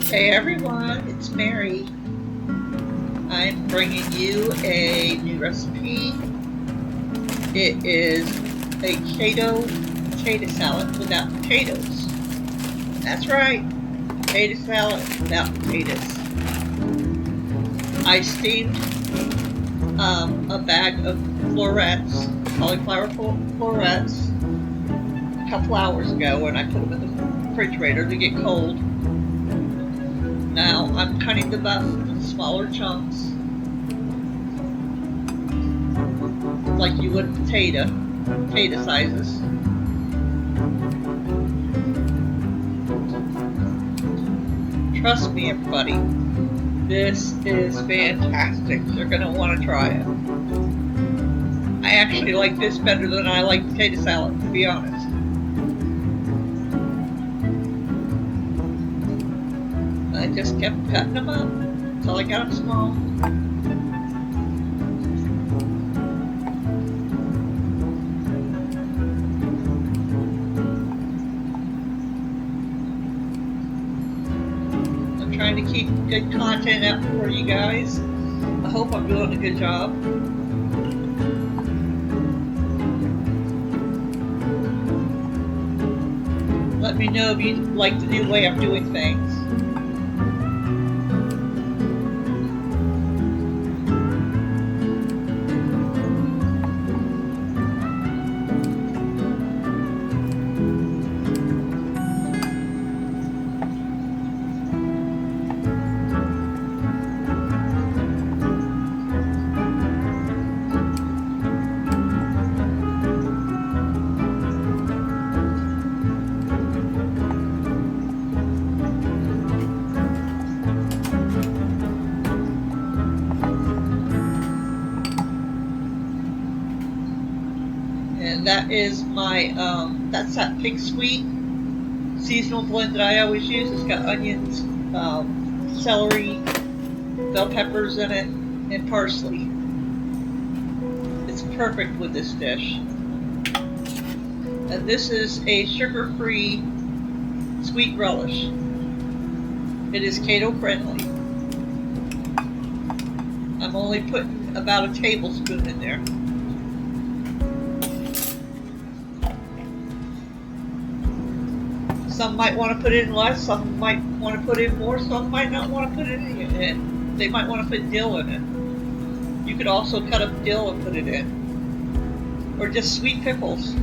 Hey everyone, it's Mary. I'm bringing you a new recipe. It is a keto potato salad without potatoes. That's right, potato salad without potatoes. I steamed a bag of florets, cauliflower florets, a couple hours ago, and I put them in the refrigerator to get cold. Now I'm cutting them up in smaller chunks, like you would potato sizes. Trust me, everybody, this is fantastic. You're going to want to try it. I actually like this better than I like potato salad, to be honest. I just kept cutting them up until I got them small. I'm trying to keep good content out for you guys. I hope I'm doing a good job. Let me know if you like the new way I'm doing things. And that is my, that's that Pig Sweet seasonal blend that I always use. It's got onions, celery, bell peppers in it, and parsley. It's perfect with this dish. And this is a sugar-free sweet relish. It is keto friendly. I'm only putting about a tablespoon in there. Some might want to put in less, some might want to put in more, some might not want to put it in. They might want to put dill in it. You could also cut up dill and put it in. Or just sweet pickles.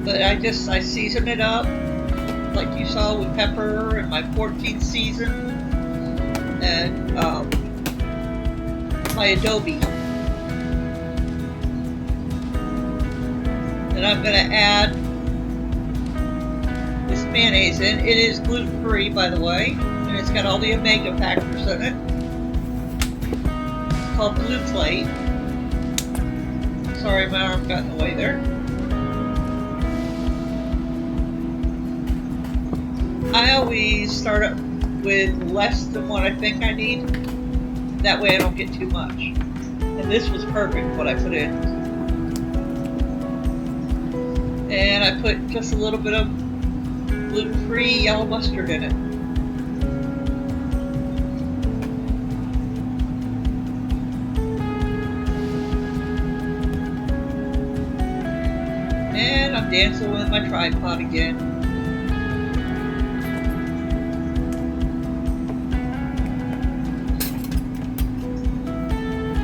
But I season it up, like you saw with pepper and my 14th season, and my adobe. And I'm going to add this mayonnaise in. It is gluten-free, by the way, and it's got all the omega factors in it. It's called Blue Plate. Sorry, my arm got in the way there. I always start up with less than what I think I need. That way I don't get too much. And this was perfect, what I put in. And I put just a little bit of gluten-free yellow mustard in it. And I'm dancing with my tripod again.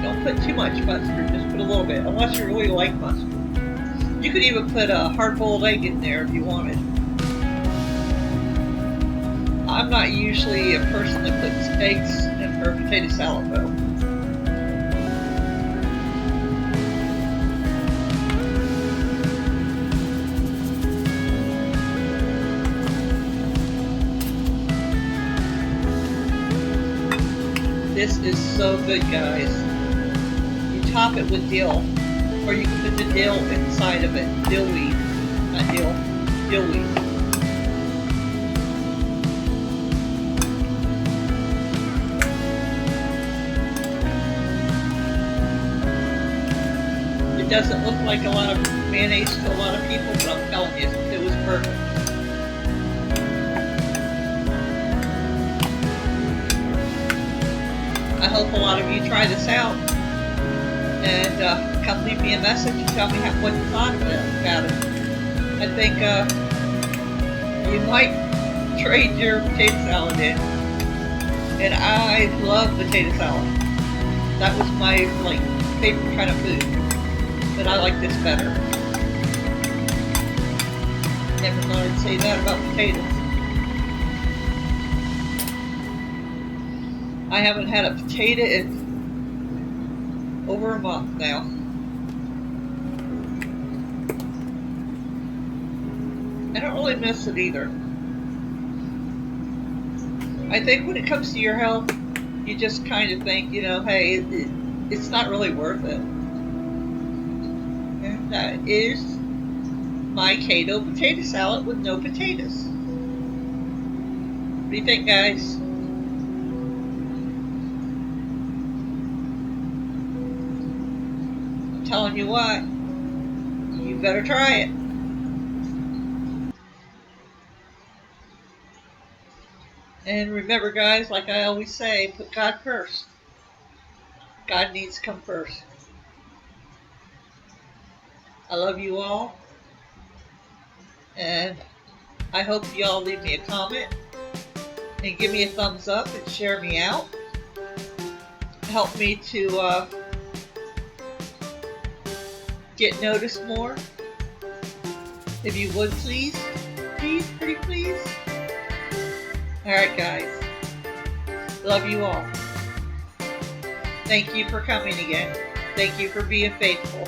Don't put too much mustard, just put a little bit, unless you really like mustard. You could even put a hard-boiled egg in there if you wanted. I'm not usually a person that puts eggs in her potato salad, though. This is so good, guys. You top it with dill. Or you can put the dill inside of it. Dillweed. Not dill. Dillweed. It doesn't look like a lot of mayonnaise to a lot of people, but I'm telling you, it was perfect. lot of you try this out and come leave me a message and tell me what you thought about it. I think you might trade your potato salad in. And I love potato salad. That was my favorite kind of food. But I like this better. Never thought I'd say that about potatoes. I haven't had a potato in over a month now. I don't really miss it either. I think when it comes to your health, you just kind of think, hey, it's not really worth it. And that is my keto potato salad with no potatoes. What do you think, guys? I'm telling you what, you better try it. And remember, guys, like I always say, put God first. God needs to come first. I love you all. And I hope you all leave me a comment and give me a thumbs up and share me out. Help me to get noticed more. If you would, please. Please, pretty please. Alright, guys. Love you all. Thank you for coming again. Thank you for being faithful.